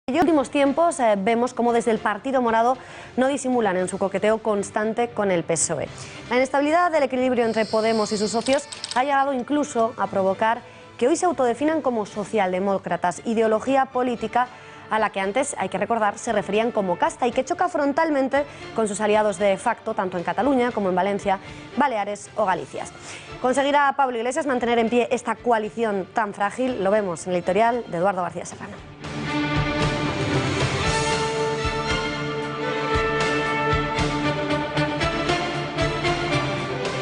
En los últimos tiempos vemos cómo desde el Partido Morado no disimulan en su coqueteo constante con el PSOE. La inestabilidad del equilibrio entre Podemos y sus socios ha llegado incluso a provocar que hoy se autodefinan como socialdemócratas, ideología política a la que antes, hay que recordar, se referían como casta y que choca frontalmente con sus aliados de facto, tanto en Cataluña como en Valencia, Baleares o Galicia. ¿Conseguirá Pablo Iglesias mantener en pie esta coalición tan frágil? Lo vemos en el editorial de Eduardo García Serrano.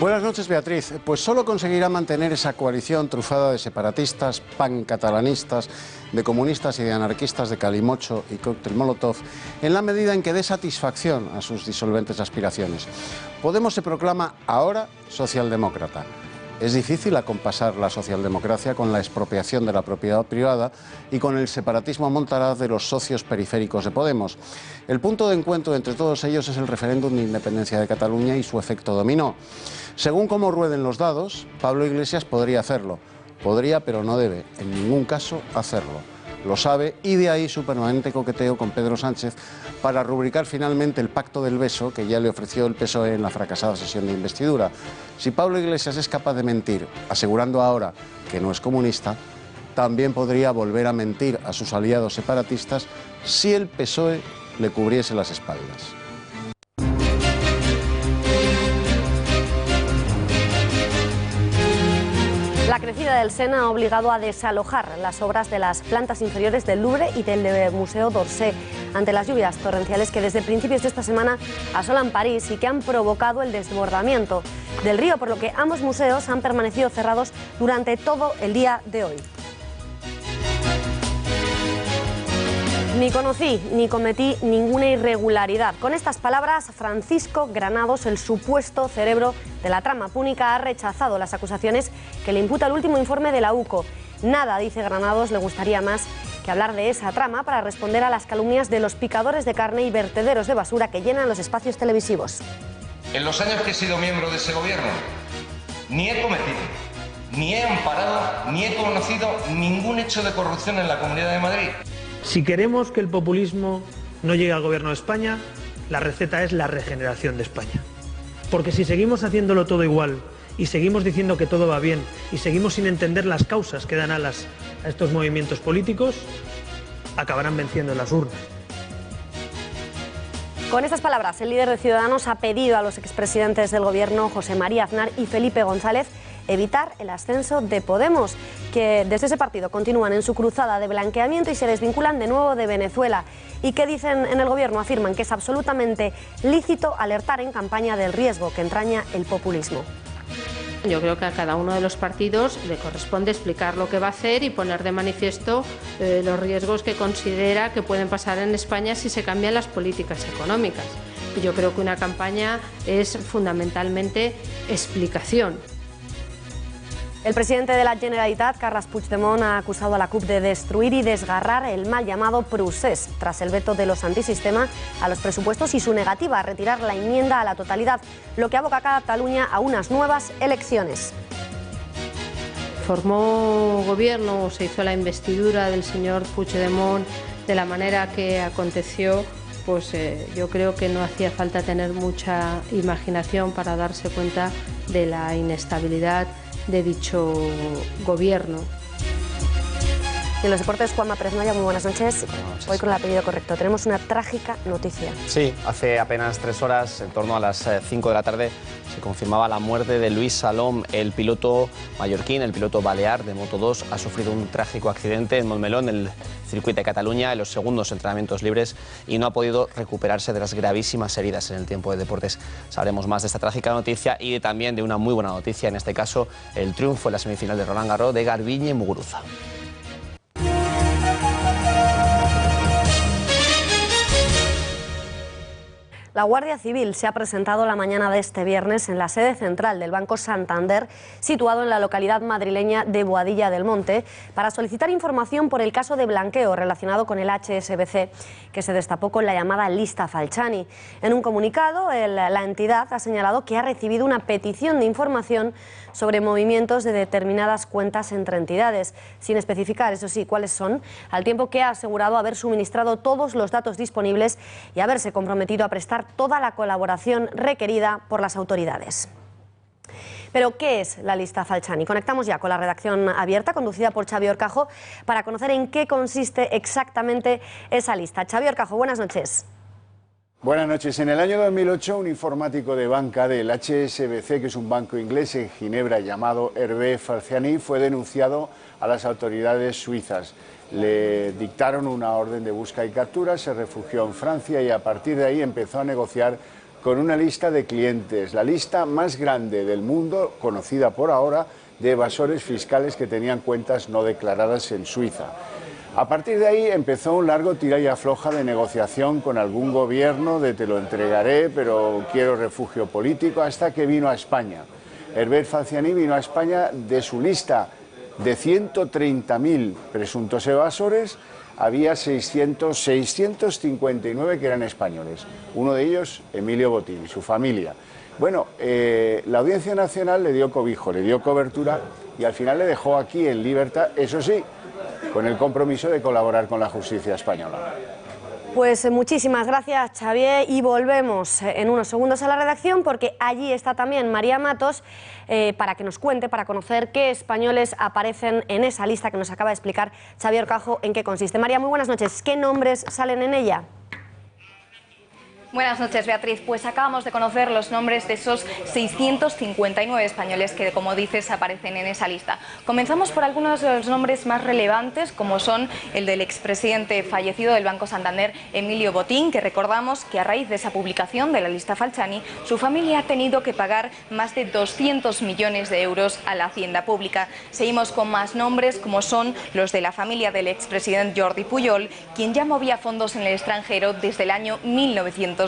Buenas noches, Beatriz. Pues solo conseguirá mantener esa coalición trufada de separatistas, pancatalanistas, de comunistas y de anarquistas de calimocho y cóctel molotov, en la medida en que dé satisfacción a sus disolventes aspiraciones. Podemos se proclama ahora socialdemócrata. Es difícil acompasar la socialdemocracia con la expropiación de la propiedad privada y con el separatismo amontaraz de los socios periféricos de Podemos. El punto de encuentro entre todos ellos es el referéndum de independencia de Cataluña y su efecto dominó. Según cómo rueden los dados, Pablo Iglesias podría hacerlo. Podría, pero no debe, en ningún caso, hacerlo. Lo sabe, y de ahí su permanente coqueteo con Pedro Sánchez para rubricar finalmente el pacto del beso que ya le ofreció el PSOE en la fracasada sesión de investidura. Si Pablo Iglesias es capaz de mentir, asegurando ahora que no es comunista, también podría volver a mentir a sus aliados separatistas si el PSOE le cubriese las espaldas. La crecida del Sena ha obligado a desalojar las obras de las plantas inferiores del Louvre y del Museo d'Orsay ante las lluvias torrenciales que desde principios de esta semana asolan París y que han provocado el desbordamiento del río, por lo que ambos museos han permanecido cerrados durante todo el día de hoy. Ni conocí ni cometí ninguna irregularidad. Con estas palabras, Francisco Granados, el supuesto cerebro de la trama púnica, ha rechazado las acusaciones que le imputa el último informe de la UCO. Nada, dice Granados, le gustaría más que hablar de esa trama para responder a las calumnias de los picadores de carne y vertederos de basura que llenan los espacios televisivos. En los años que he sido miembro de ese gobierno, ni he cometido, ni he amparado, ni he conocido ningún hecho de corrupción en la Comunidad de Madrid. Si queremos que el populismo no llegue al gobierno de España, la receta es la regeneración de España. Porque si seguimos haciéndolo todo igual y seguimos diciendo que todo va bien y seguimos sin entender las causas que dan alas a estos movimientos políticos, acabarán venciendo en las urnas. Con estas palabras, el líder de Ciudadanos ha pedido a los expresidentes del Gobierno, José María Aznar y Felipe González, evitar el ascenso de Podemos, que desde ese partido continúan en su cruzada de blanqueamiento y se desvinculan de nuevo de Venezuela, y que dicen en el Gobierno, afirman que es absolutamente lícito alertar en campaña del riesgo que entraña el populismo. Yo creo que a cada uno de los partidos le corresponde explicar lo que va a hacer y poner de manifiesto los riesgos que considera que pueden pasar en España si se cambian las políticas económicas. Yo creo que una campaña es fundamentalmente explicación. El presidente de la Generalitat, Carles Puigdemont, ha acusado a la CUP de destruir y desgarrar el mal llamado procés, tras el veto de los antisistema a los presupuestos y su negativa a retirar la enmienda a la totalidad, lo que aboca a Cataluña a unas nuevas elecciones. Formó gobierno, se hizo la investidura del señor Puigdemont de la manera que aconteció, pues yo creo que no hacía falta tener mucha imaginación para darse cuenta de la inestabilidad de dicho gobierno. Y en los deportes, Juanma Pérez Moya, muy buenas noches. Hoy con el apellido correcto. Tenemos una trágica noticia. Sí, hace apenas 3 horas, en torno a las 5 de la tarde, se confirmaba la muerte de Luis Salom, el piloto mallorquín, el piloto balear de Moto2. Ha sufrido un trágico accidente en Montmeló, en el circuito de Cataluña, en los segundos entrenamientos libres, y no ha podido recuperarse de las gravísimas heridas en el tiempo de deportes. Sabremos más de esta trágica noticia y también de una muy buena noticia, en este caso el triunfo en la semifinal de Roland Garros de Garbiñe Muguruza. La Guardia Civil se ha presentado la mañana de este viernes en la sede central del Banco Santander, situado en la localidad madrileña de Boadilla del Monte, para solicitar información por el caso de blanqueo relacionado con el HSBC, que se destapó con la llamada lista Falciani. En un comunicado, la entidad ha señalado que ha recibido una petición de información sobre movimientos de determinadas cuentas entre entidades, sin especificar, eso sí, cuáles son, al tiempo que ha asegurado haber suministrado todos los datos disponibles y haberse comprometido a prestar toda la colaboración requerida por las autoridades. Pero, ¿qué es la lista Falciani? Conectamos ya con la redacción abierta, conducida por Xavi Orcajo, para conocer en qué consiste exactamente esa lista. Xavi Orcajo, buenas noches. Buenas noches. En el año 2008, un informático de banca del HSBC, que es un banco inglés en Ginebra llamado Hervé Falciani, fue denunciado a las autoridades suizas. Le dictaron una orden de busca y captura, se refugió en Francia y a partir de ahí empezó a negociar con una lista de clientes, la lista más grande del mundo, conocida por ahora, de evasores fiscales que tenían cuentas no declaradas en Suiza. A partir de ahí empezó un largo tira y afloja de negociación con algún gobierno de te lo entregaré, pero quiero refugio político, hasta que vino a España. Hervé Falciani vino a España. De su lista de 130.000 presuntos evasores, había 659 que eran españoles. Uno de ellos, Emilio Botín, su familia. Bueno, la Audiencia Nacional le dio cobijo, le dio cobertura y al final le dejó aquí en libertad, eso sí, con el compromiso de colaborar con la justicia española. Pues muchísimas gracias, Xavier, y volvemos en unos segundos a la redacción porque allí está también María Matos para que nos cuente, para conocer qué españoles aparecen en esa lista que nos acaba de explicar Xavier Orcajo en qué consiste. María, muy buenas noches. ¿Qué nombres salen en ella? Buenas noches, Beatriz. Pues acabamos de conocer los nombres de esos 659 españoles que, como dices, aparecen en esa lista. Comenzamos por algunos de los nombres más relevantes, como son el del expresidente fallecido del Banco Santander, Emilio Botín, que recordamos que a raíz de esa publicación de la lista Falciani, su familia ha tenido que pagar más de 200 millones de euros a la Hacienda Pública. Seguimos con más nombres, como son los de la familia del expresidente Jordi Pujol, quien ya movía fondos en el extranjero desde el año 1994.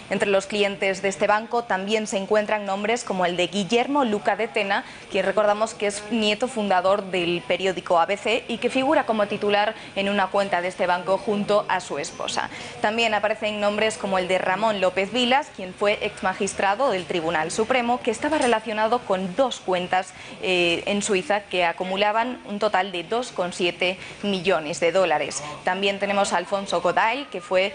Entre los clientes de este banco también se encuentran nombres como el de Guillermo Luca de Tena, quien recordamos que es nieto fundador del periódico ABC y que figura como titular en una cuenta de este banco junto a su esposa. También aparecen nombres como el de Ramón López Vilas, quien fue exmagistrado del Tribunal Supremo, que estaba relacionado con dos cuentas en Suiza que acumulaban un total de 2,7 millones de dólares. También tenemos a Alfonso Goday, que fue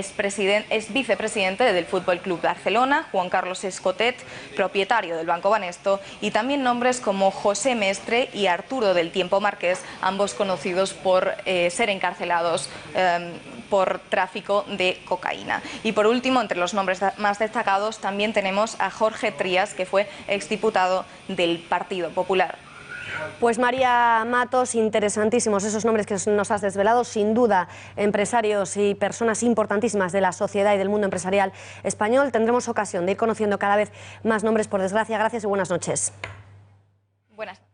es vicepresidente del Fútbol Club Barcelona, Juan Carlos Escotet, propietario del Banco Banesto, y también nombres como José Mestre y Arturo del Tiempo Marqués, ambos conocidos por ser encarcelados por tráfico de cocaína. Y por último, entre los nombres más destacados también tenemos a Jorge Trías, que fue exdiputado del Partido Popular. Pues María Matos, interesantísimos esos nombres que nos has desvelado, sin duda empresarios y personas importantísimas de la sociedad y del mundo empresarial español. Tendremos ocasión de ir conociendo cada vez más nombres, por desgracia. Gracias y buenas noches. Buenas noches.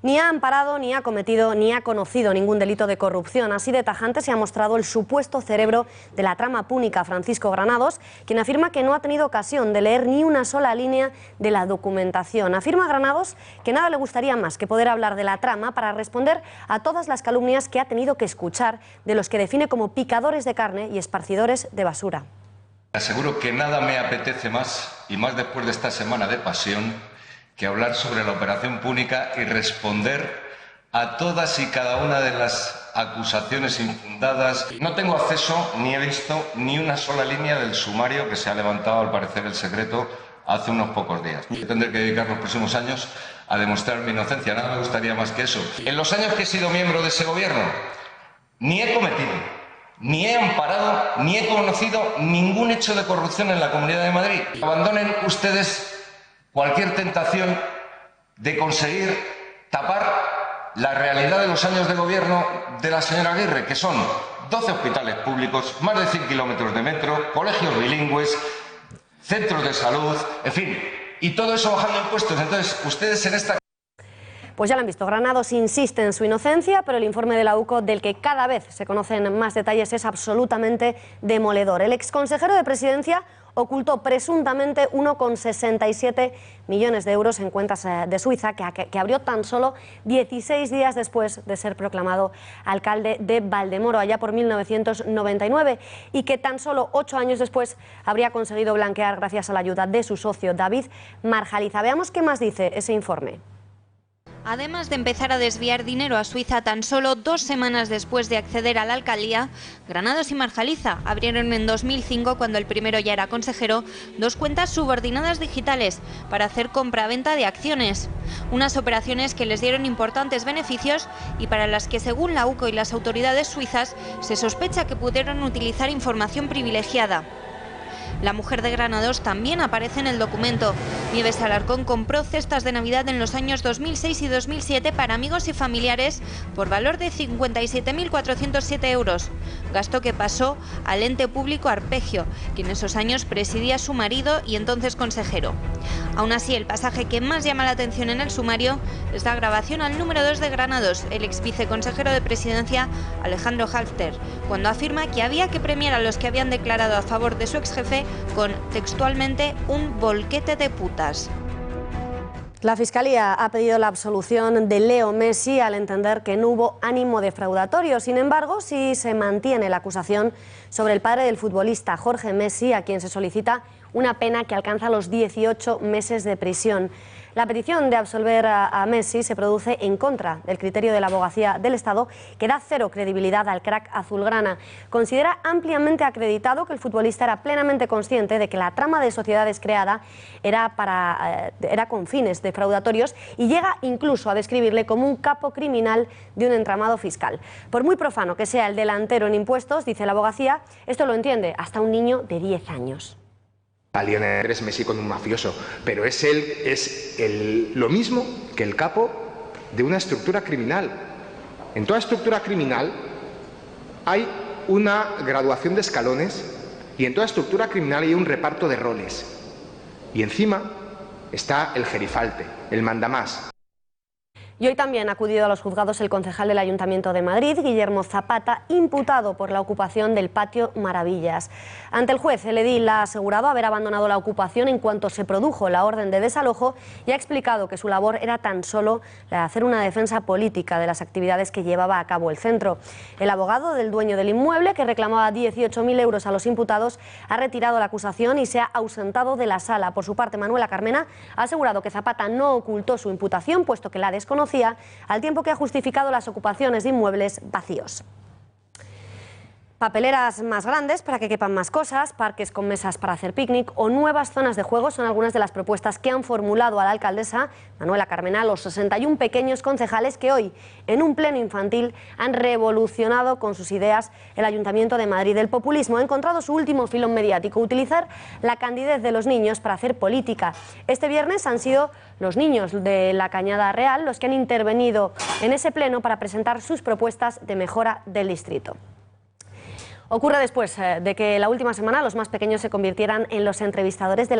Ni ha amparado, ni ha cometido, ni ha conocido ningún delito de corrupción. Así de tajante se ha mostrado el supuesto cerebro de la trama púnica, Francisco Granados, quien afirma que no ha tenido ocasión de leer ni una sola línea de la documentación. Afirma Granados que nada le gustaría más que poder hablar de la trama para responder a todas las calumnias que ha tenido que escuchar de los que define como picadores de carne y esparcidores de basura. Aseguro que nada me apetece más, y más después de esta semana de pasión, que hablar sobre la operación Púnica y responder a todas y cada una de las acusaciones infundadas. No tengo acceso ni he visto ni una sola línea del sumario que se ha levantado, al parecer, el secreto hace unos pocos días. Tendré que dedicar los próximos años a demostrar mi inocencia. Nada me gustaría más que eso. En los años que he sido miembro de ese gobierno, ni he cometido, ni he amparado, ni he conocido ningún hecho de corrupción en la Comunidad de Madrid. Abandonen ustedes cualquier tentación de conseguir tapar la realidad de los años de gobierno de la señora Aguirre, que son 12 hospitales públicos, más de 100 kilómetros de metro, colegios bilingües, centros de salud, en fin, y todo eso bajando impuestos. Entonces, ustedes en esta... Pues ya lo han visto, Granados insiste en su inocencia, pero el informe de la UCO, del que cada vez se conocen más detalles, es absolutamente demoledor. El exconsejero de Presidencia ocultó presuntamente 1,67 millones de euros en cuentas de Suiza, que abrió tan solo 16 días después de ser proclamado alcalde de Valdemoro, allá por 1999, y que tan solo 8 años después habría conseguido blanquear gracias a la ayuda de su socio David Marjaliza. Veamos qué más dice ese informe. Además de empezar a desviar dinero a Suiza tan solo 2 semanas después de acceder a la alcaldía, Granados y Marjaliza abrieron en 2005, cuando el primero ya era consejero, 2 cuentas subordinadas digitales para hacer compra-venta de acciones. Unas operaciones que les dieron importantes beneficios y para las que, según la UCO y las autoridades suizas, se sospecha que pudieron utilizar información privilegiada. La mujer de Granados también aparece en el documento. Nieves Alarcón compró cestas de Navidad en los años 2006 y 2007 para amigos y familiares por valor de 57.407 euros, gasto que pasó al ente público Arpegio, que en esos años presidía su marido y entonces consejero. Aún así, el pasaje que más llama la atención en el sumario es la grabación al número 2 de Granados, el ex viceconsejero de Presidencia Alejandro Halfter, cuando afirma que había que premiar a los que habían declarado a favor de su ex jefe con, textualmente, un bolquete de putas. La Fiscalía ha pedido la absolución de Leo Messi al entender que no hubo ánimo defraudatorio. Sin embargo, sí se mantiene la acusación sobre el padre del futbolista, Jorge Messi, a quien se solicita una pena que alcanza los 18 meses de prisión. La petición de absolver a Messi se produce en contra del criterio de la Abogacía del Estado, que da cero credibilidad al crack azulgrana. Considera ampliamente acreditado que el futbolista era plenamente consciente de que la trama de sociedades creada era con fines defraudatorios y llega incluso a describirle como un capo criminal de un entramado fiscal. Por muy profano que sea el delantero en impuestos, dice la Abogacía, esto lo entiende hasta un niño de 10 años. A Lionel Andrés Messi con un mafioso, pero lo mismo que el capo de una estructura criminal. En toda estructura criminal hay una graduación de escalones y en toda estructura criminal hay un reparto de roles. Y encima está el gerifalte, el mandamás. Y hoy también ha acudido a los juzgados el concejal del Ayuntamiento de Madrid, Guillermo Zapata, imputado por la ocupación del Patio Maravillas. Ante el juez, el edil ha asegurado haber abandonado la ocupación en cuanto se produjo la orden de desalojo y ha explicado que su labor era tan solo hacer una defensa política de las actividades que llevaba a cabo el centro. El abogado del dueño del inmueble, que reclamaba 18.000 euros a los imputados, ha retirado la acusación y se ha ausentado de la sala. Por su parte, Manuela Carmena ha asegurado que Zapata no ocultó su imputación, puesto que la desconocía, al tiempo que ha justificado las ocupaciones de inmuebles vacíos. Papeleras más grandes para que quepan más cosas, parques con mesas para hacer picnic o nuevas zonas de juego son algunas de las propuestas que han formulado a la alcaldesa Manuela Carmena los 61 pequeños concejales que hoy, en un pleno infantil, han revolucionado con sus ideas el Ayuntamiento de Madrid. El populismo ha encontrado su último filón mediático: utilizar la candidez de los niños para hacer política. Este viernes han sido los niños de la Cañada Real los que han intervenido en ese pleno para presentar sus propuestas de mejora del distrito. Ocurre después de que la última semana los más pequeños se convirtieran en los entrevistadores de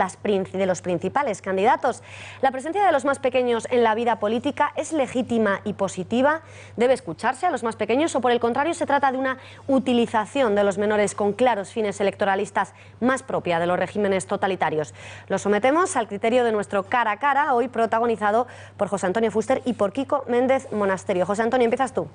los principales candidatos. ¿La presencia de los más pequeños en la vida política es legítima y positiva? ¿Debe escucharse a los más pequeños o, por el contrario, se trata de una utilización de los menores con claros fines electoralistas más propia de los regímenes totalitarios? Lo sometemos al criterio de nuestro cara a cara, hoy protagonizado por José Antonio Fuster y por Kiko Méndez Monasterio. José Antonio, empiezas tú.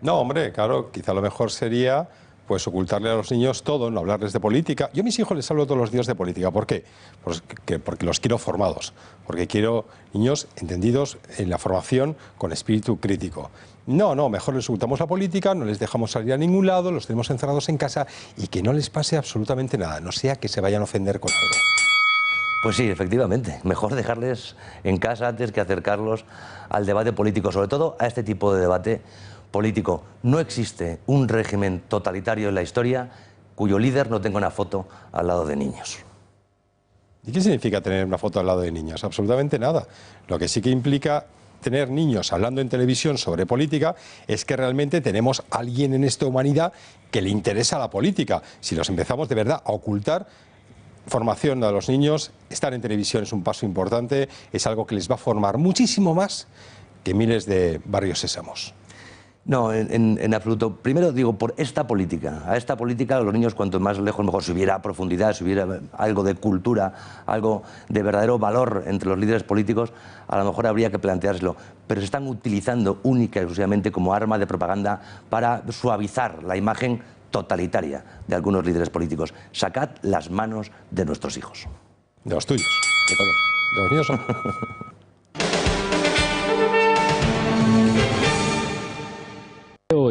No, hombre, claro, quizá lo mejor sería pues ocultarle a los niños todo, no hablarles de política. Yo a mis hijos les hablo todos los días de política. ¿Por qué? Pues porque los quiero formados, porque quiero niños entendidos en la formación con espíritu crítico. No, mejor les ocultamos la política, no les dejamos salir a ningún lado, los tenemos encerrados en casa y que no les pase absolutamente nada, no sea que se vayan a ofender con algo. Pues sí, efectivamente, mejor dejarles en casa antes que acercarlos al debate político, sobre todo a este tipo de debate político. No existe un régimen totalitario en la historia cuyo líder no tenga una foto al lado de niños. ¿Y qué significa tener una foto al lado de niños? Absolutamente nada. Lo que sí que implica tener niños hablando en televisión sobre política es que realmente tenemos a alguien en esta humanidad que le interesa la política. Si los empezamos de verdad a ocultar, formación a los niños, estar en televisión es un paso importante, es algo que les va a formar muchísimo más que miles de barrios sésamos. No, en absoluto. Primero digo, por esta política. A esta política los niños cuanto más lejos mejor. Si hubiera profundidad, si hubiera algo de cultura, algo de verdadero valor entre los líderes políticos, a lo mejor habría que planteárselo. Pero se están utilizando única y exclusivamente como arma de propaganda para suavizar la imagen totalitaria de algunos líderes políticos. Sacad las manos de nuestros hijos. De los tuyos. De todos. De los míos.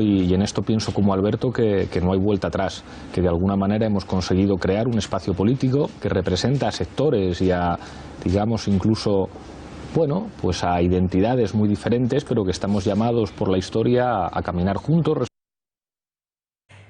Y en esto pienso como Alberto que no hay vuelta atrás, que de alguna manera hemos conseguido crear un espacio político que representa a sectores y a, digamos, incluso, bueno, pues a identidades muy diferentes, pero que estamos llamados por la historia a caminar juntos.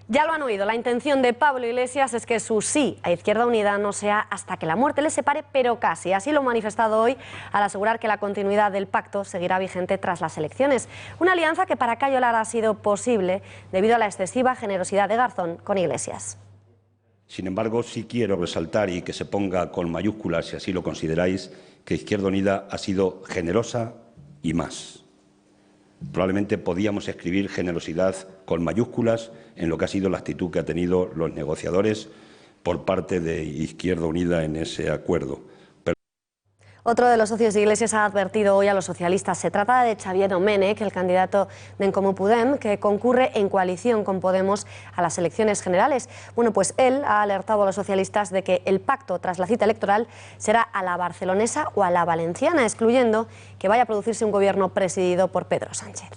Ya lo han oído, la intención de Pablo Iglesias es que su sí a Izquierda Unida no sea hasta que la muerte les separe, pero casi. Así lo ha manifestado hoy al asegurar que la continuidad del pacto seguirá vigente tras las elecciones. Una alianza que para Cayo Lara ha sido posible debido a la excesiva generosidad de Garzón con Iglesias. Sin embargo, sí quiero resaltar y que se ponga con mayúsculas, si así lo consideráis, que Izquierda Unida ha sido generosa y más. Probablemente podíamos escribir generosidad con mayúsculas en lo que ha sido la actitud que han tenido los negociadores por parte de Izquierda Unida en ese acuerdo. Otro de los socios de Iglesias ha advertido hoy a los socialistas. Se trata de Xavier Domènech, el candidato de En Comú Podem, que concurre en coalición con Podemos a las elecciones generales. Bueno, pues él ha alertado a los socialistas de que el pacto tras la cita electoral será a la barcelonesa o a la valenciana, excluyendo que vaya a producirse un gobierno presidido por Pedro Sánchez.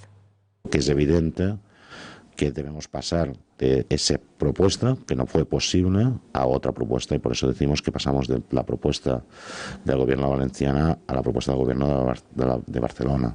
Que es evidente que debemos pasar de esa propuesta, que no fue posible, a otra propuesta, y por eso decimos que pasamos de la propuesta del gobierno valenciana a la propuesta del gobierno de Barcelona.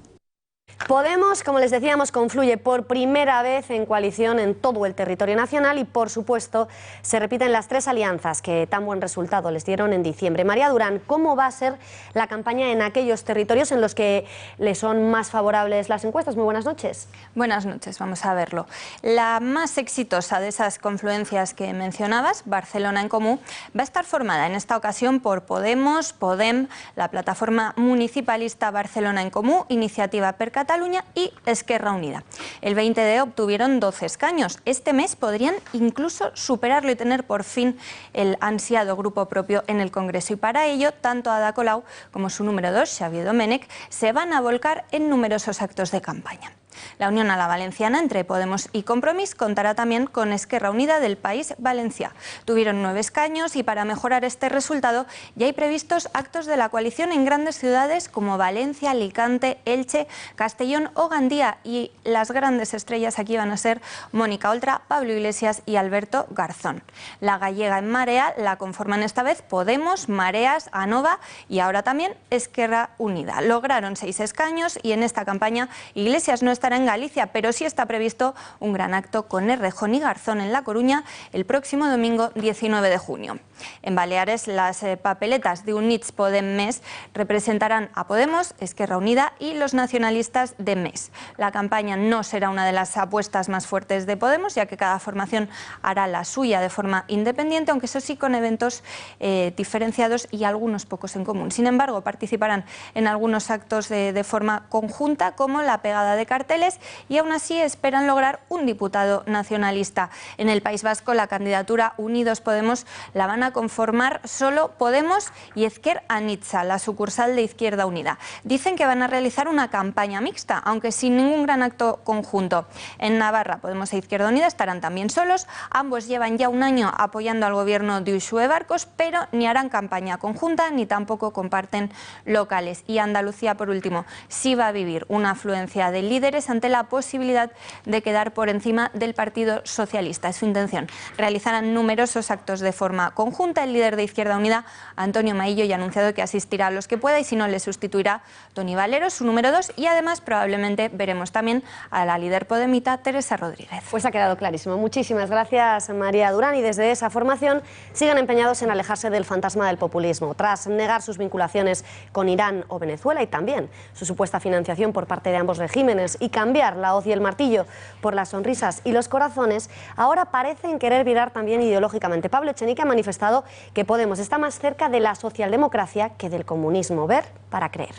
Podemos, como les decíamos, confluye por primera vez en coalición en todo el territorio nacional y, por supuesto, se repiten las tres alianzas que tan buen resultado les dieron en diciembre. María Durán, ¿cómo va a ser la campaña en aquellos territorios en los que le son más favorables las encuestas? Muy buenas noches. Buenas noches, vamos a verlo. La más exitosa de esas confluencias que mencionabas, Barcelona en Comú, va a estar formada en esta ocasión por Podemos, Podem, la plataforma municipalista Barcelona en Comú, Iniciativa per Cataluña y Esquerra Unida. El 20 de obtuvieron 12 escaños. Este mes podrían incluso superarlo y tener por fin el ansiado grupo propio en el Congreso. Y para ello, tanto Ada Colau como su número 2, Xavier Domènech, se van a volcar en numerosos actos de campaña. La unión a la valenciana entre Podemos y Compromís contará también con Esquerra Unida del País Valencià. Tuvieron 9 escaños y para mejorar este resultado ya hay previstos actos de la coalición en grandes ciudades como Valencia, Alicante, Elche, Castellón o Gandía, y las grandes estrellas aquí van a ser Mónica Oltra, Pablo Iglesias y Alberto Garzón. La gallega en Marea la conforman esta vez Podemos, Mareas, Anova y ahora también Esquerra Unida. Lograron 6 escaños y en esta campaña Iglesias no estará en Galicia, pero sí está previsto un gran acto con Errejón y Garzón en La Coruña el próximo domingo 19 de junio. En Baleares, las papeletas de Units Podem Més representarán a Podemos, Esquerra Unida y los nacionalistas de Més. La campaña no será una de las apuestas más fuertes de Podemos, ya que cada formación hará la suya de forma independiente, aunque eso sí con eventos diferenciados y algunos pocos en común. Sin embargo, participarán en algunos actos de forma conjunta, como la pegada de carteles, y aún así esperan lograr un diputado nacionalista. En el País Vasco, la candidatura Unidos Podemos la van a conformar solo Podemos y Ezker Anitza, la sucursal de Izquierda Unida. Dicen que van a realizar una campaña mixta, aunque sin ningún gran acto conjunto. En Navarra, Podemos e Izquierda Unida estarán también solos. Ambos llevan ya un año apoyando al gobierno de Uxue Barcos, pero ni harán campaña conjunta ni tampoco comparten locales. Y Andalucía, por último, sí va a vivir una afluencia de líderes ante la posibilidad de quedar por encima del Partido Socialista. Es su intención. Realizarán numerosos actos de forma conjunta. El líder de Izquierda Unida, Antonio Maillo, ya ha anunciado que asistirá a los que pueda y si no le sustituirá Toni Valero, su número 2, y además probablemente veremos también a la líder podemita Teresa Rodríguez. Pues ha quedado clarísimo. Muchísimas gracias, María Durán. Y desde esa formación siguen empeñados en alejarse del fantasma del populismo, tras negar sus vinculaciones con Irán o Venezuela y también su supuesta financiación por parte de ambos regímenes y cambiar la hoz y el martillo por las sonrisas y los corazones. Ahora parecen querer virar también ideológicamente. Pablo Echenique ha manifestado que Podemos está más cerca de la socialdemocracia que del comunismo. Ver para creer.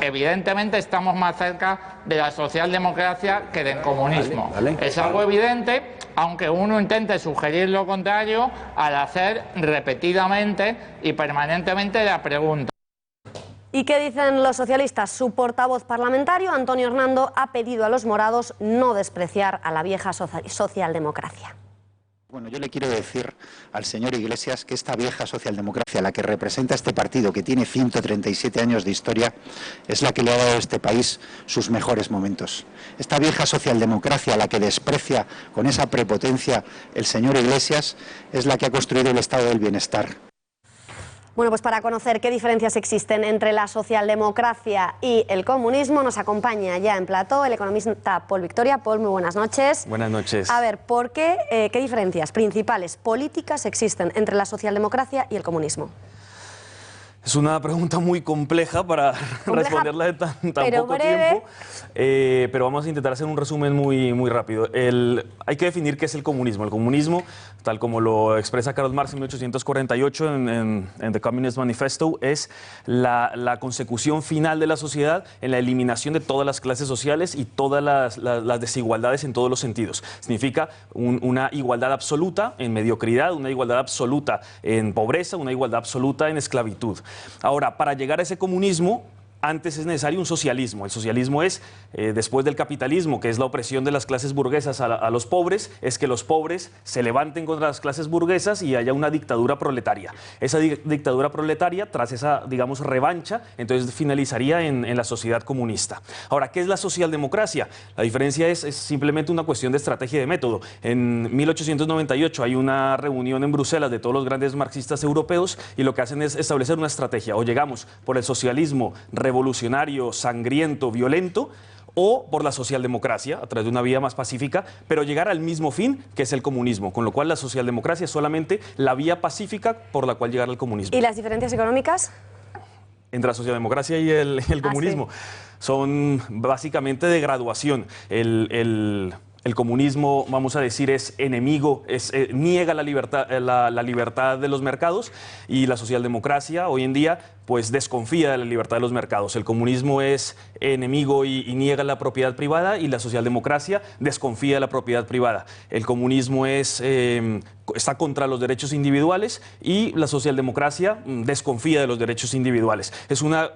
Evidentemente estamos más cerca de la socialdemocracia que del comunismo. Es algo evidente, aunque uno intente sugerir lo contrario al hacer repetidamente y permanentemente la pregunta. ¿Y qué dicen los socialistas? Su portavoz parlamentario, Antonio Hernando, ha pedido a los morados no despreciar a la vieja socialdemocracia. Bueno, yo le quiero decir al señor Iglesias que esta vieja socialdemocracia, la que representa este partido, que tiene 137 años de historia, es la que le ha dado a este país sus mejores momentos. Esta vieja socialdemocracia, la que desprecia con esa prepotencia el señor Iglesias, es la que ha construido el estado del bienestar. Bueno, pues para conocer qué diferencias existen entre la socialdemocracia y el comunismo, nos acompaña ya en plató el economista Pol Victoria. Pol, muy buenas noches. Buenas noches. A ver, ¿por qué, qué diferencias principales políticas existen entre la socialdemocracia y el comunismo? Es una pregunta muy compleja para responderla en tan poco tiempo, pero vamos a intentar hacer un resumen muy rápido. Hay que definir qué es el comunismo. El comunismo, tal como lo expresa Karl Marx en 1848 en The Communist Manifesto, es la consecución final de la sociedad en la eliminación de todas las clases sociales y todas las desigualdades en todos los sentidos. Significa una igualdad absoluta en mediocridad, una igualdad absoluta en pobreza, una igualdad absoluta en esclavitud. Ahora, para llegar a ese comunismo, antes es necesario un socialismo. El socialismo es, después del capitalismo, que es la opresión de las clases burguesas a los pobres, es que los pobres se levanten contra las clases burguesas y haya una dictadura proletaria. Esa dictadura proletaria, tras esa, digamos, revancha, entonces finalizaría en la sociedad comunista. Ahora, ¿qué es la socialdemocracia? La diferencia es simplemente una cuestión de estrategia y de método. En 1898 hay una reunión en Bruselas de todos los grandes marxistas europeos y lo que hacen es establecer una estrategia. O llegamos por el socialismo revolucionario, sangriento, violento, o por la socialdemocracia, a través de una vía más pacífica, pero llegar al mismo fin, que es el comunismo, con lo cual la socialdemocracia es solamente la vía pacífica por la cual llegar al comunismo. ¿Y las diferencias económicas? Entre la socialdemocracia y el comunismo. Son básicamente de graduación. El comunismo, vamos a decir, es enemigo, niega la libertad de los mercados, y la socialdemocracia hoy en día pues desconfía de la libertad de los mercados. El comunismo es enemigo y niega la propiedad privada, y la socialdemocracia desconfía de la propiedad privada. El comunismo está contra los derechos individuales y la socialdemocracia desconfía de los derechos individuales. Es una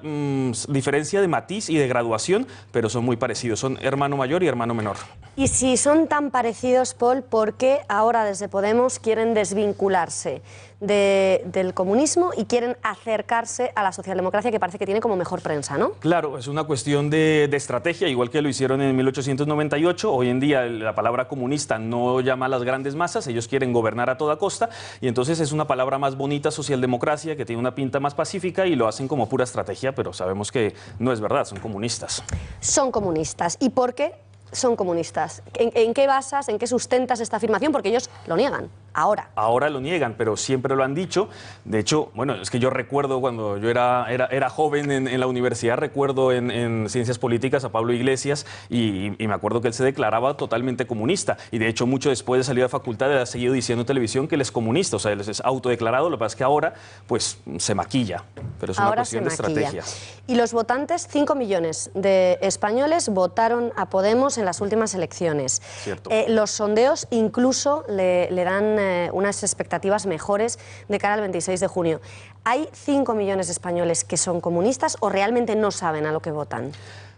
diferencia de matiz y de graduación, pero son muy parecidos. Son hermano mayor y hermano menor. Y si son tan parecidos, Pol, ¿por qué ahora desde Podemos quieren desvincularse del comunismo y quieren acercarse a la socialdemocracia, que parece que tiene como mejor prensa, ¿no? Claro, es una cuestión de estrategia, igual que lo hicieron en 1898. Hoy en día la palabra comunista no llama a las grandes masas, ellos quieren gobernar a toda costa, y entonces es una palabra más bonita, socialdemocracia, que tiene una pinta más pacífica, y lo hacen como pura estrategia, pero sabemos que no es verdad, son comunistas. Son comunistas. ¿Y por qué son comunistas? ¿En qué basas, en qué sustentas esta afirmación? Porque ellos lo niegan. Ahora lo niegan, pero siempre lo han dicho. De hecho, bueno, es que yo recuerdo cuando yo era joven en la universidad, recuerdo en Ciencias Políticas a Pablo Iglesias, y me acuerdo que él se declaraba totalmente comunista, y de hecho mucho después de salir de facultad ha seguido diciendo en televisión que él es comunista, o sea, él es autodeclarado. Lo que pasa es que ahora pues se maquilla, pero es una cuestión de estrategia. Y los votantes, 5 millones de españoles votaron a Podemos en las últimas elecciones. Cierto. Los sondeos incluso le dan unas expectativas mejores de cara al 26 de junio. ¿Hay 5 millones de españoles que son comunistas o realmente no saben a lo que votan?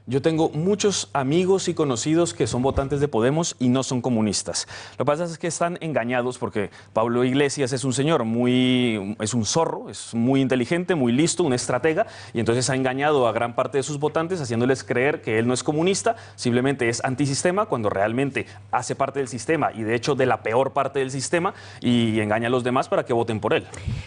Yo tengo muchos amigos y conocidos que son votantes de Podemos y no son comunistas. Lo que pasa es que están engañados porque Pablo Iglesias es un señor es un zorro, es muy inteligente, muy listo, un estratega, y entonces ha engañado a gran parte de sus votantes haciéndoles creer que él no es comunista, simplemente es antisistema, cuando realmente hace parte del sistema, y de hecho de la peor parte del sistema, y engaña a los demás para que voten por él.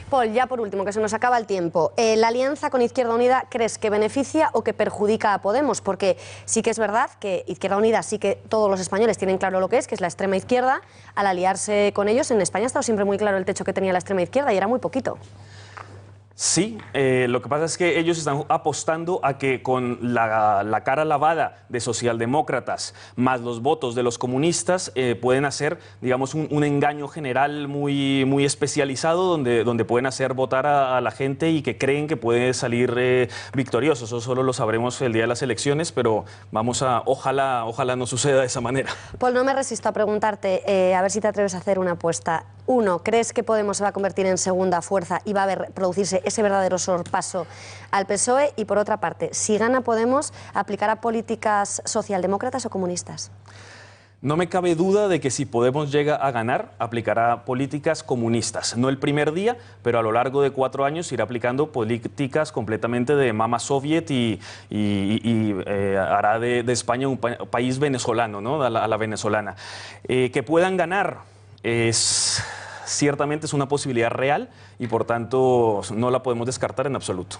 Pol, ya por último, que se nos acaba el tiempo. ¿La alianza con Izquierda Unida crees que beneficia o que perjudica a Podemos? Porque sí que es verdad que Izquierda Unida, sí que todos los españoles tienen claro lo que es la extrema izquierda. Al aliarse con ellos, en España ha estado siempre muy claro el techo que tenía la extrema izquierda, y era muy poquito. Sí, lo que pasa es que ellos están apostando a que con la cara lavada de socialdemócratas más los votos de los comunistas pueden hacer, digamos, un engaño general muy especializado donde pueden hacer votar a la gente y que creen que puede salir victorioso. Eso solo lo sabremos el día de las elecciones, pero ojalá no suceda de esa manera. Paul, no me resisto a preguntarte, a ver si te atreves a hacer una apuesta. Uno, ¿crees que Podemos se va a convertir en segunda fuerza y va a producirse ese verdadero sorpaso al PSOE? Y por otra parte, si gana Podemos, ¿aplicará políticas socialdemócratas o comunistas? No me cabe duda de que si Podemos llega a ganar, aplicará políticas comunistas. No el primer día, pero a lo largo de 4 años irá aplicando políticas completamente de mama soviet y hará de España un país venezolano, ¿no? A la venezolana. Que puedan ganar ciertamente es una posibilidad real y por tanto no la podemos descartar en absoluto.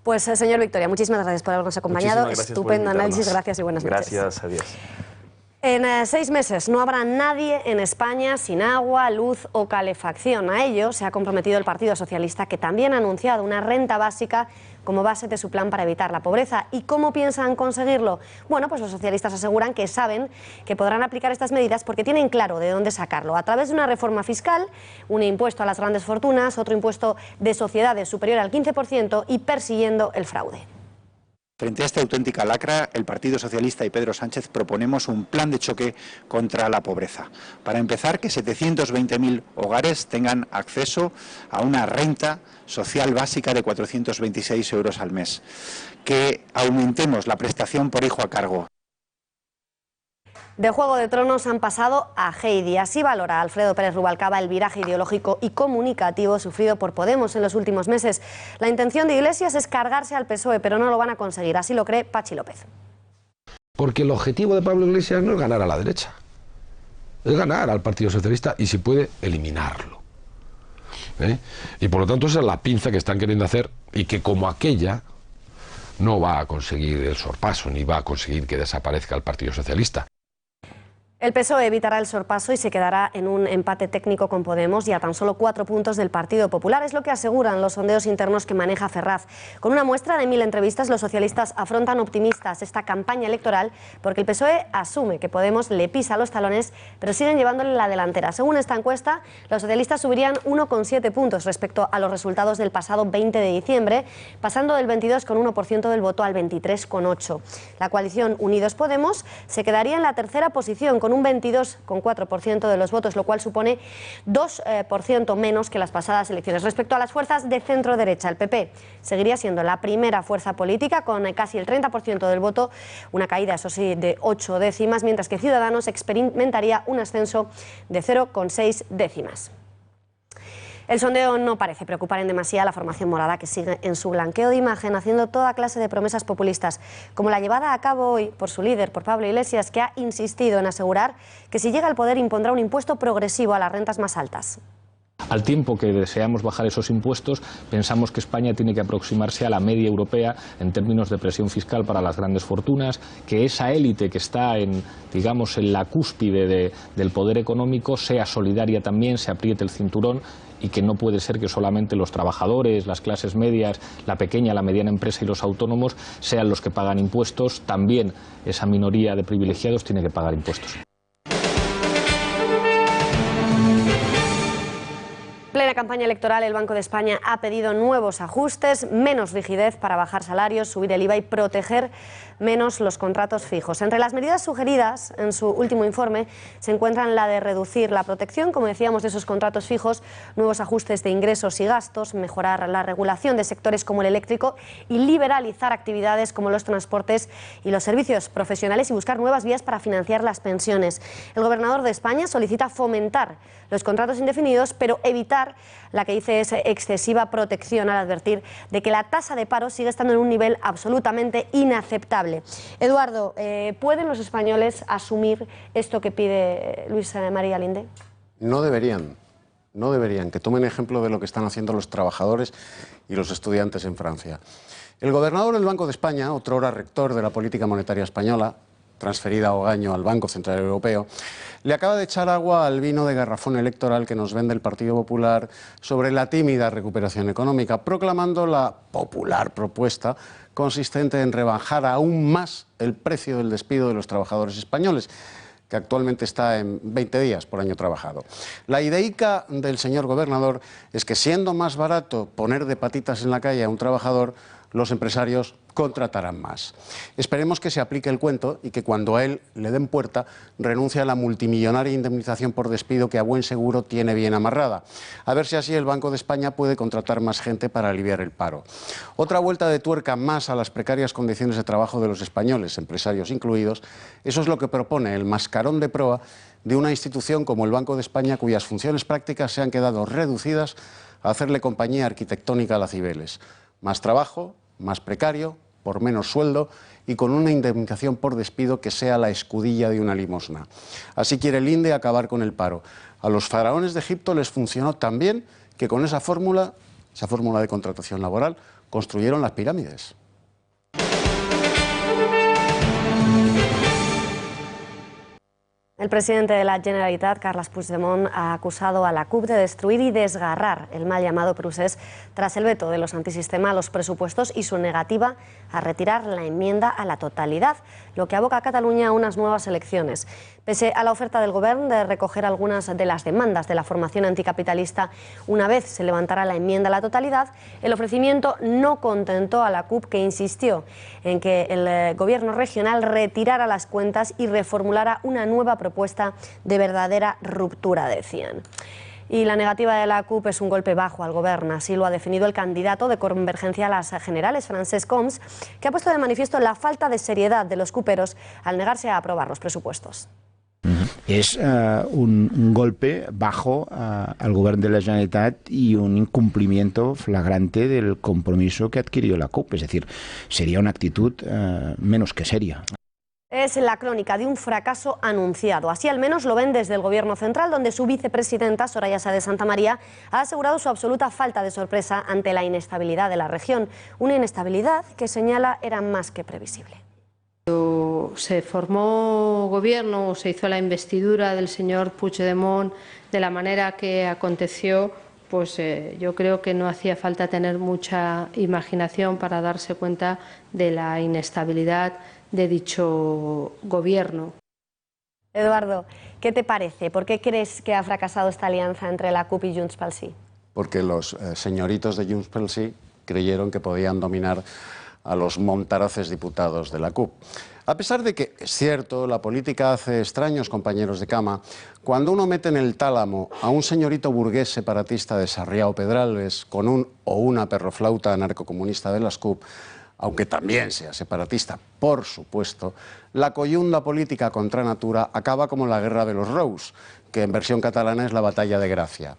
Pues señor Victoria, muchísimas gracias por habernos acompañado. Estupendo análisis, gracias y buenas noches. Gracias, adiós. En 6 meses no habrá nadie en España sin agua, luz o calefacción. A ello se ha comprometido el Partido Socialista, que también ha anunciado una renta básica como base de su plan para evitar la pobreza. ¿Y cómo piensan conseguirlo? Bueno, pues los socialistas aseguran que saben que podrán aplicar estas medidas porque tienen claro de dónde sacarlo. A través de una reforma fiscal, un impuesto a las grandes fortunas, otro impuesto de sociedades superior al 15% y persiguiendo el fraude. Frente a esta auténtica lacra, el Partido Socialista y Pedro Sánchez proponemos un plan de choque contra la pobreza. Para empezar, que 720.000 hogares tengan acceso a una renta social básica de 426 euros al mes. Que aumentemos la prestación por hijo a cargo. De Juego de Tronos han pasado a Heidi. Así valora Alfredo Pérez Rubalcaba el viraje ideológico y comunicativo sufrido por Podemos en los últimos meses. La intención de Iglesias es cargarse al PSOE, pero no lo van a conseguir. Así lo cree Pachi López. Porque el objetivo de Pablo Iglesias no es ganar a la derecha, es ganar al Partido Socialista y, si puede, eliminarlo. Y por lo tanto esa es la pinza que están queriendo hacer y que, como aquella, no va a conseguir el sorpaso ni va a conseguir que desaparezca el Partido Socialista. El PSOE evitará el sorpaso y se quedará en un empate técnico con Podemos y a tan solo 4 puntos del Partido Popular. Es lo que aseguran los sondeos internos que maneja Ferraz. Con una muestra de 1000 entrevistas, los socialistas afrontan optimistas esta campaña electoral porque el PSOE asume que Podemos le pisa los talones, pero siguen llevándole la delantera. Según esta encuesta, los socialistas subirían 1,7 puntos respecto a los resultados del pasado 20 de diciembre, pasando del 22,1% del voto al 23,8%. La coalición Unidos Podemos se quedaría en la tercera posición con un 22,4% de los votos, lo cual supone 2% menos que las pasadas elecciones. Respecto a las fuerzas de centro-derecha, el PP seguiría siendo la primera fuerza política con casi el 30% del voto, una caída, eso sí, de 8 décimas, mientras que Ciudadanos experimentaría un ascenso de 0,6 décimas. El sondeo no parece preocupar en demasía a la formación morada, que sigue en su blanqueo de imagen haciendo toda clase de promesas populistas, como la llevada a cabo hoy por su líder, por Pablo Iglesias, que ha insistido en asegurar que si llega al poder impondrá un impuesto progresivo a las rentas más altas. Al tiempo que deseamos bajar esos impuestos, pensamos que España tiene que aproximarse a la media europea en términos de presión fiscal para las grandes fortunas, que esa élite que está digamos, en la cúspide del poder económico sea solidaria también, se apriete el cinturón, y que no puede ser que solamente los trabajadores, las clases medias, la pequeña, la mediana empresa y los autónomos sean los que pagan impuestos. También esa minoría de privilegiados tiene que pagar impuestos. Plena campaña electoral, el Banco de España ha pedido nuevos ajustes, menos rigidez para bajar salarios, subir el IVA y proteger menos los contratos fijos. Entre las medidas sugeridas en su último informe se encuentran la de reducir la protección, como decíamos, de esos contratos fijos, nuevos ajustes de ingresos y gastos, mejorar la regulación de sectores como el eléctrico y liberalizar actividades como los transportes y los servicios profesionales y buscar nuevas vías para financiar las pensiones. El gobernador de España solicita fomentar los contratos indefinidos, pero evitar la que dice es excesiva protección, al advertir de que la tasa de paro sigue estando en un nivel absolutamente inaceptable. Eduardo, ¿pueden los españoles asumir esto que pide Luis María Linde? No deberían. No deberían, que tomen ejemplo de lo que están haciendo los trabajadores y los estudiantes en Francia. El gobernador del Banco de España, otrora rector de la política monetaria española, transferida a Ogaño al Banco Central Europeo, le acaba de echar agua al vino de garrafón electoral que nos vende el Partido Popular sobre la tímida recuperación económica, proclamando la popular propuesta consistente en rebajar aún más el precio del despido de los trabajadores españoles, que actualmente está en 20 días por año trabajado. La ideica del señor gobernador es que, siendo más barato poner de patitas en la calle a un trabajador, los empresarios contratarán más. Esperemos que se aplique el cuento y que cuando a él le den puerta renuncie a la multimillonaria indemnización por despido que a buen seguro tiene bien amarrada. A ver si así el Banco de España puede contratar más gente para aliviar el paro. Otra vuelta de tuerca más a las precarias condiciones de trabajo de los españoles, empresarios incluidos, eso es lo que propone el mascarón de proa de una institución como el Banco de España, cuyas funciones prácticas se han quedado reducidas a hacerle compañía arquitectónica a la Cibeles. Más trabajo, más precario, por menos sueldo y con una indemnización por despido que sea la escudilla de una limosna. Así quiere el INDE acabar con el paro. A los faraones de Egipto les funcionó tan bien que con esa fórmula de contratación laboral, construyeron las pirámides. El presidente de la Generalitat, Carles Puigdemont, ha acusado a la CUP de destruir y desgarrar el mal llamado procés tras el veto de los antisistema a los presupuestos y su negativa a retirar la enmienda a la totalidad, lo que aboca a Cataluña a unas nuevas elecciones. Pese a la oferta del Govern de recoger algunas de las demandas de la formación anticapitalista una vez se levantara la enmienda a la totalidad, el ofrecimiento no contentó a la CUP, que insistió en que el gobierno regional retirara las cuentas y reformulara una nueva propuesta de verdadera ruptura, decían. Y la negativa de la CUP es un golpe bajo al Govern, así lo ha definido el candidato de Convergencia a las Generales, Francesc Homs, que ha puesto de manifiesto la falta de seriedad de los cuperos al negarse a aprobar los presupuestos. Es un golpe bajo al Govern de la Generalitat y un incumplimiento flagrante del compromiso que adquirió la CUP, es decir, sería una actitud menos que seria. Es la crónica de un fracaso anunciado. Así al menos lo ven desde el Gobierno central, donde su vicepresidenta, Soraya Sáez de Santamaría, ha asegurado su absoluta falta de sorpresa ante la inestabilidad de la región. Una inestabilidad que, señala, era más que previsible. Cuando se formó gobierno o se hizo la investidura del señor Puigdemont de la manera que aconteció, pues yo creo que no hacía falta tener mucha imaginación para darse cuenta de la inestabilidad de dicho gobierno. Eduardo, ¿qué te parece? ¿Por qué crees que ha fracasado esta alianza entre la CUP y Junts pel Sí? Porque los señoritos de Junts pel Sí creyeron que podían dominar a los montaraces diputados de la CUP. A pesar de que, es cierto, la política hace extraños compañeros de cama, cuando uno mete en el tálamo a un señorito burgués separatista de Sarriá o Pedralbes con un o una perroflauta anarcocomunista de las CUP, aunque también sea separatista, por supuesto, la coyunda política contra natura acaba como la guerra de los Rous, que en versión catalana es la batalla de Gracia.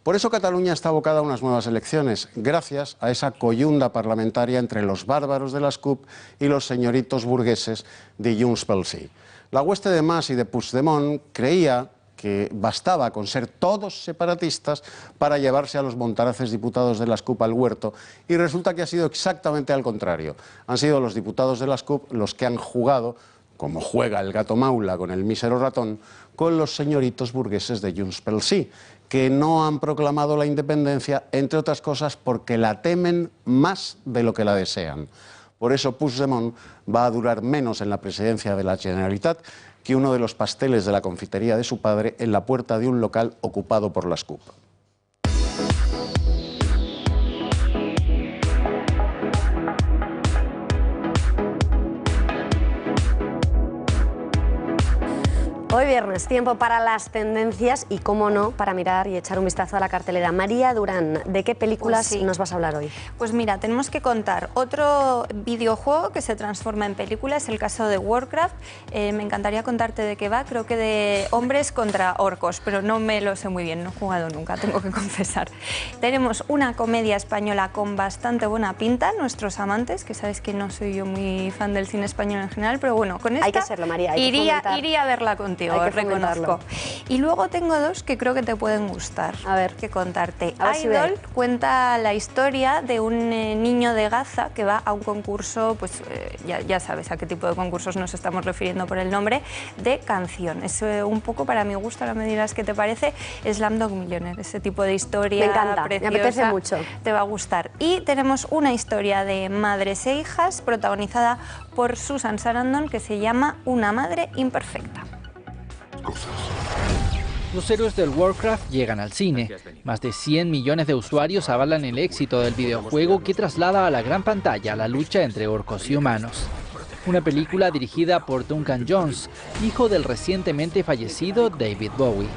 Por eso Cataluña está abocada a unas nuevas elecciones, gracias a esa coyunda parlamentaria entre los bárbaros de las CUP y los señoritos burgueses de Junts pel Sí. La hueste de Mas y de Puigdemont creía que bastaba con ser todos separatistas para llevarse a los montaraces diputados de las CUP al huerto, y resulta que ha sido exactamente al contrario. Han sido los diputados de las CUP los que han jugado, como juega el gato maula con el mísero ratón, con los señoritos burgueses de Junts pel Sí, que no han proclamado la independencia, entre otras cosas porque la temen más de lo que la desean. Por eso Puigdemont va a durar menos en la presidencia de la Generalitat que uno de los pasteles de la confitería de su padre en la puerta de un local ocupado por las CUP. Hoy viernes, tiempo para las tendencias y, cómo no, para mirar y echar un vistazo a la cartelera. María Durán, ¿de qué películas nos vas a hablar hoy? Pues mira, tenemos que contar otro videojuego que se transforma en película, es el caso de Warcraft. Me encantaría contarte de qué va, creo que de hombres contra orcos, pero no me lo sé muy bien, no he jugado nunca, tengo que confesar. Tenemos una comedia española con bastante buena pinta, Nuestros amantes, que sabes que no soy yo muy fan del cine español en general, pero bueno, con esta hay que serlo, María, hay iría a verla contigo. contigo, Hay que reconozco. Y luego tengo dos que creo que te pueden gustar. A ver. Que contarte. A ver si Idol veo. cuenta la historia de un niño de Gaza que va a un concurso, pues ya sabes a qué tipo de concursos nos estamos refiriendo por el nombre, de canción. Es un poco, para mi gusto, ahora me dirás qué te parece, Slumdog Millionaire, ese tipo de historia Me encanta, preciosa. me apetece mucho. Te va a gustar. Y tenemos una historia de madres e hijas protagonizada por Susan Sarandon que se llama Una madre imperfecta. Los héroes del Warcraft llegan al cine. Más de 100 millones de usuarios avalan el éxito del videojuego que traslada a la gran pantalla la lucha entre orcos y humanos. Una película dirigida por Duncan Jones, hijo del recientemente fallecido David Bowie.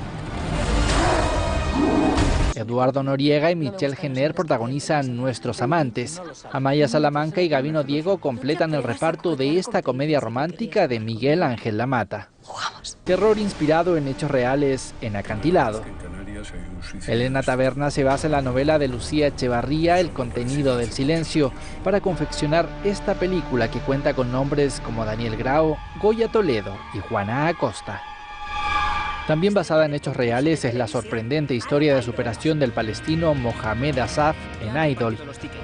Eduardo Noriega y Michelle Jenner protagonizan Nuestros amantes. Amaya Salamanca y Gabino Diego completan el reparto de esta comedia romántica de Miguel Ángel Lamata. Terror inspirado en hechos reales en Acantilado. Elena Taberna se basa en la novela de Lucía Echevarría, El contenido del silencio, para confeccionar esta película que cuenta con nombres como Daniel Grao, Goya Toledo y Juana Acosta. También basada en hechos reales es la sorprendente historia de superación del palestino Mohamed Asaf en Idol.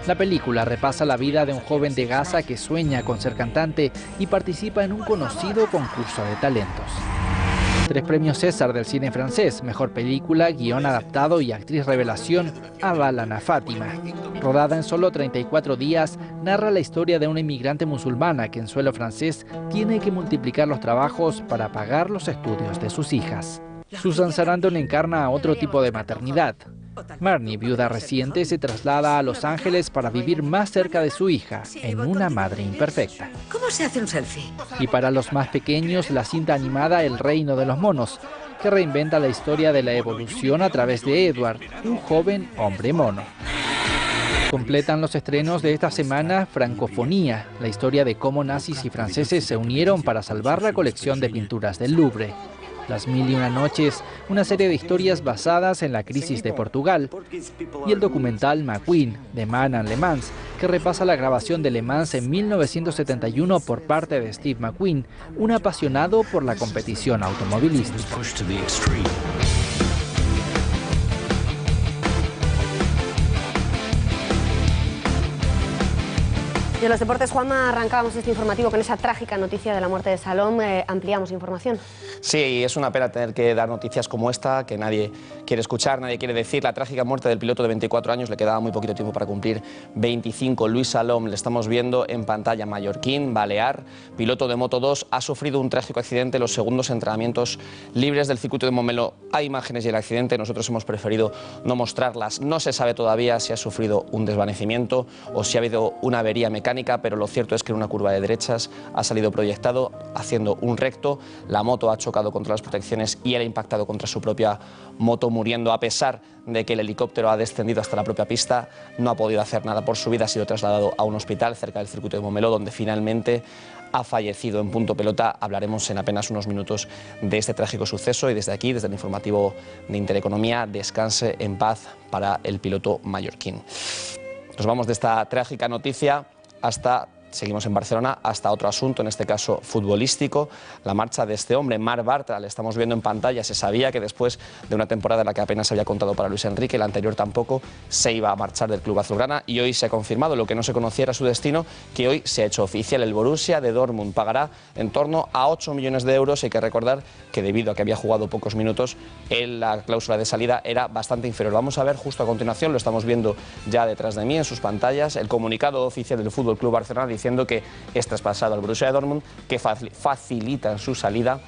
La película repasa la vida de un joven de Gaza que sueña con ser cantante y participa en un conocido concurso de talentos. 3 premios César del cine francés, mejor película, guión adaptado y actriz revelación, avalan a Fátima. Rodada en solo 34 días, narra la historia de una inmigrante musulmana que en suelo francés tiene que multiplicar los trabajos para pagar los estudios de sus hijas. Susan Sarandon encarna a otro tipo de maternidad. Marnie, viuda reciente, se traslada a Los Ángeles para vivir más cerca de su hija, en Una madre imperfecta. ¿Cómo se hace un selfie? Y para los más pequeños, la cinta animada El reino de los monos, que reinventa la historia de la evolución a través de Edward, un joven hombre mono. Completan los estrenos de esta semana Francofonía, la historia de cómo nazis y franceses se unieron para salvar la colección de pinturas del Louvre. Las mil y una noches, una serie de historias basadas en la crisis de Portugal. Y el documental McQueen, de Man and Le Mans, que repasa la grabación de Le Mans en 1971 por parte de Steve McQueen, un apasionado por la competición automovilística. Y en los deportes, Juanma, arrancábamos este informativo con esa trágica noticia de la muerte de Salom. Ampliamos información. Sí, es una pena tener que dar noticias como esta, que nadie quiere escuchar, nadie quiere decir. La trágica muerte del piloto de 24 años, le quedaba muy poquito tiempo para cumplir 25. Luis Salom, le estamos viendo en pantalla, mallorquín, balear, piloto de Moto2, ha sufrido un trágico accidente en los segundos entrenamientos libres del circuito de Montmeló. Hay imágenes del accidente, nosotros hemos preferido no mostrarlas. No se sabe todavía si ha sufrido un desvanecimiento o si ha habido una avería mecánica, pero lo cierto es que en una curva de derechas ha salido proyectado haciendo un recto, la moto ha chocado contra las protecciones y él ha impactado contra su propia moto, muriendo. A pesar de que el helicóptero ha descendido hasta la propia pista, no ha podido hacer nada por su vida, ha sido trasladado a un hospital cerca del circuito de Montmeló, donde finalmente ha fallecido en punto pelota. Hablaremos en apenas unos minutos de este trágico suceso y desde aquí, desde el informativo de Intereconomía, descanse en paz para el piloto mallorquín. Nos vamos de esta trágica noticia seguimos en Barcelona, hasta otro asunto, en este caso futbolístico, la marcha de este hombre, Marc Bartra. Le estamos viendo en pantalla. Se sabía que después de una temporada en la que apenas se había contado para Luis Enrique, la anterior tampoco, se iba a marchar del club azulgrana y hoy se ha confirmado. Lo que no se conocía era su destino, que hoy se ha hecho oficial. El Borussia de Dortmund pagará en torno a 8 millones de euros. Hay que recordar que debido a que había jugado pocos minutos, la cláusula de salida era bastante inferior. Vamos a ver justo a continuación, lo estamos viendo ya detrás de mí en sus pantallas, el comunicado oficial del Fútbol Club Barcelona diciendo que es traspasado al Borussia de Dortmund, que facilitan su salida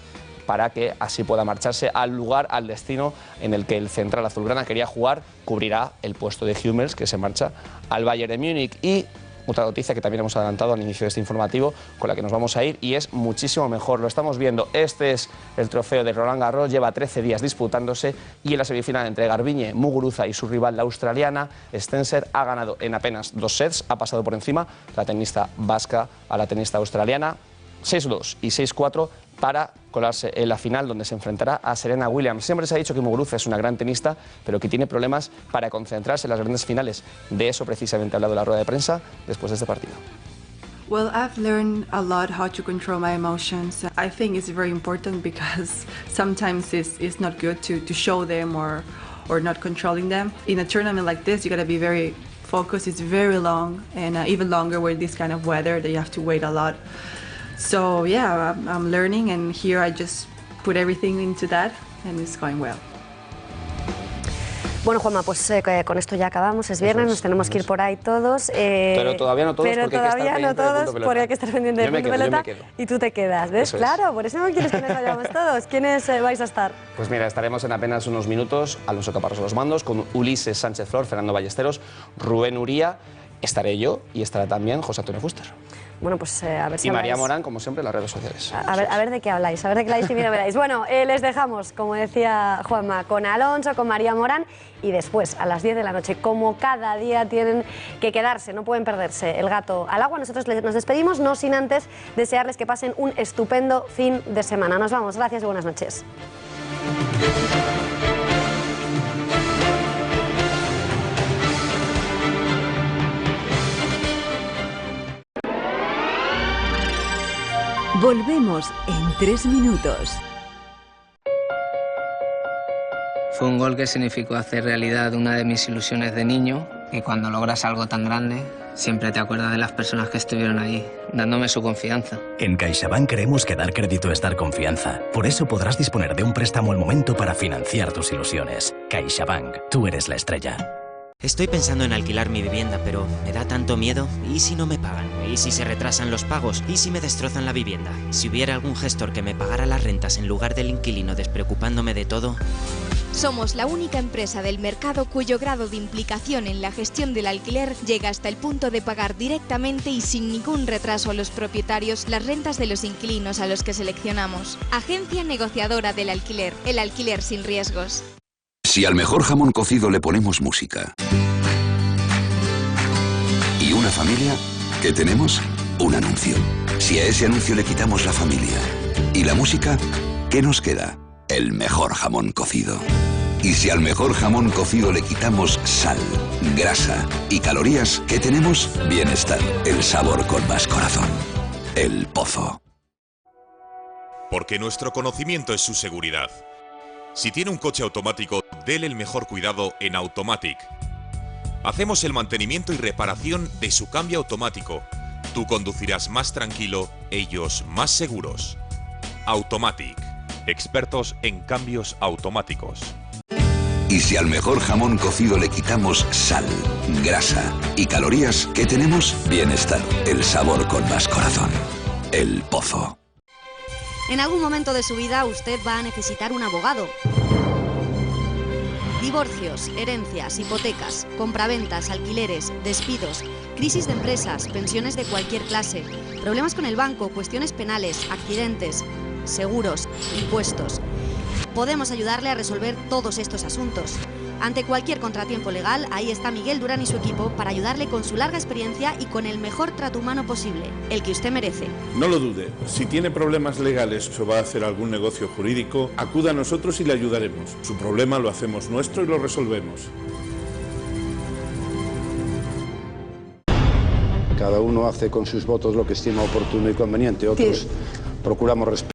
para que así pueda marcharse al lugar, al destino en el que el central azulgrana quería jugar. Cubrirá el puesto de Hummels, que se marcha al Bayern de Múnich. Y otra noticia que también hemos adelantado al inicio de este informativo, con la que nos vamos a ir, y es muchísimo mejor. Lo estamos viendo, este es el trofeo de Roland Garros, lleva 13 días disputándose y en la semifinal entre Garbiñe Muguruza y su rival, la australiana Stenser, ha ganado en apenas 2 sets, ha pasado por encima la tenista vasca a la tenista australiana, 6-2 y 6-4, para colarse en la final, donde se enfrentará a Serena Williams. Siempre se ha dicho que Muguruza es una gran tenista, pero que tiene problemas para concentrarse en las grandes finales. De eso precisamente ha hablado en la rueda de prensa después de este partido. Well, I've learned a lot how to control my emotions. I think it's very important because sometimes it's not good to show them or not controlling them. In a tournament like this, you gotta be very focused. It's very long, and even longer with this kind of weather that you have to wait a lot. So yeah, I'm learning, and here I just put everything into that, and it's going well. Bueno, Juanma, pues con esto ya acabamos, es viernes, nos tenemos que ir por ahí todos. Pero todavía no todos, porque hay que estar pendiente del punto pelota. Porque hay que estar pendiente del punto pelota y tú te quedas, ¿ves? Eso claro, es. por eso no quieres que nos vayamos todos. ¿Quiénes vais a estar? Pues mira, estaremos en apenas unos minutos, Alonso Caparrós a los mandos, con Ulises Sánchez Flor, Fernando Ballesteros, Rubén Uría, estaré yo y estará también José Antonio Fuster. Bueno, pues a ver si Y María habláis. Morán, como siempre, en las redes sociales. A ver de qué habláis, y mira, veráis. Bueno, les dejamos, como decía Juanma, con Alonso, con María Morán, y después, a las 10 de la noche, como cada día, tienen que quedarse, no pueden perderse el gato al agua. Nosotros nos despedimos, no sin antes desearles que pasen un estupendo fin de semana. Nos vamos, gracias y buenas noches. Volvemos en 3 minutos. Fue un gol que significó hacer realidad una de mis ilusiones de niño, y cuando logras algo tan grande, siempre te acuerdas de las personas que estuvieron ahí, dándome su confianza. En CaixaBank creemos que dar crédito es dar confianza. Por eso podrás disponer de un préstamo al momento para financiar tus ilusiones. CaixaBank, tú eres la estrella. Estoy pensando en alquilar mi vivienda, pero me da tanto miedo. ¿Y si no me pagan? ¿Y si se retrasan los pagos? ¿Y si me destrozan la vivienda? Si hubiera algún gestor que me pagara las rentas en lugar del inquilino despreocupándome de todo... Somos la única empresa del mercado cuyo grado de implicación en la gestión del alquiler llega hasta el punto de pagar directamente y sin ningún retraso a los propietarios las rentas de los inquilinos a los que seleccionamos. Agencia negociadora del alquiler, el alquiler sin riesgos. Si al mejor jamón cocido le ponemos música y una familia, ¿qué tenemos? Un anuncio. Si a ese anuncio le quitamos la familia y la música, ¿qué nos queda? El mejor jamón cocido. Y si al mejor jamón cocido le quitamos sal, grasa y calorías, ¿qué tenemos? Bienestar, el sabor con más corazón. El Pozo. Porque nuestro conocimiento es su seguridad. Si tiene un coche automático, dele el mejor cuidado en Automatic. Hacemos el mantenimiento y reparación de su cambio automático. Tú conducirás más tranquilo, ellos más seguros. Automatic. Expertos en cambios automáticos. Y si al mejor jamón cocido le quitamos sal, grasa y calorías, ¿qué tenemos? Bienestar, el sabor con más corazón. El Pozo. En algún momento de su vida usted va a necesitar un abogado. Divorcios, herencias, hipotecas, compraventas, alquileres, despidos, crisis de empresas, pensiones de cualquier clase, problemas con el banco, cuestiones penales, accidentes, seguros, impuestos. Podemos ayudarle a resolver todos estos asuntos. Ante cualquier contratiempo legal, ahí está Miguel Durán y su equipo para ayudarle con su larga experiencia y con el mejor trato humano posible, el que usted merece. No lo dude, si tiene problemas legales o va a hacer algún negocio jurídico, acuda a nosotros y le ayudaremos. Su problema lo hacemos nuestro y lo resolvemos. Cada uno hace con sus votos lo que estima oportuno y conveniente, otros procuramos respetar.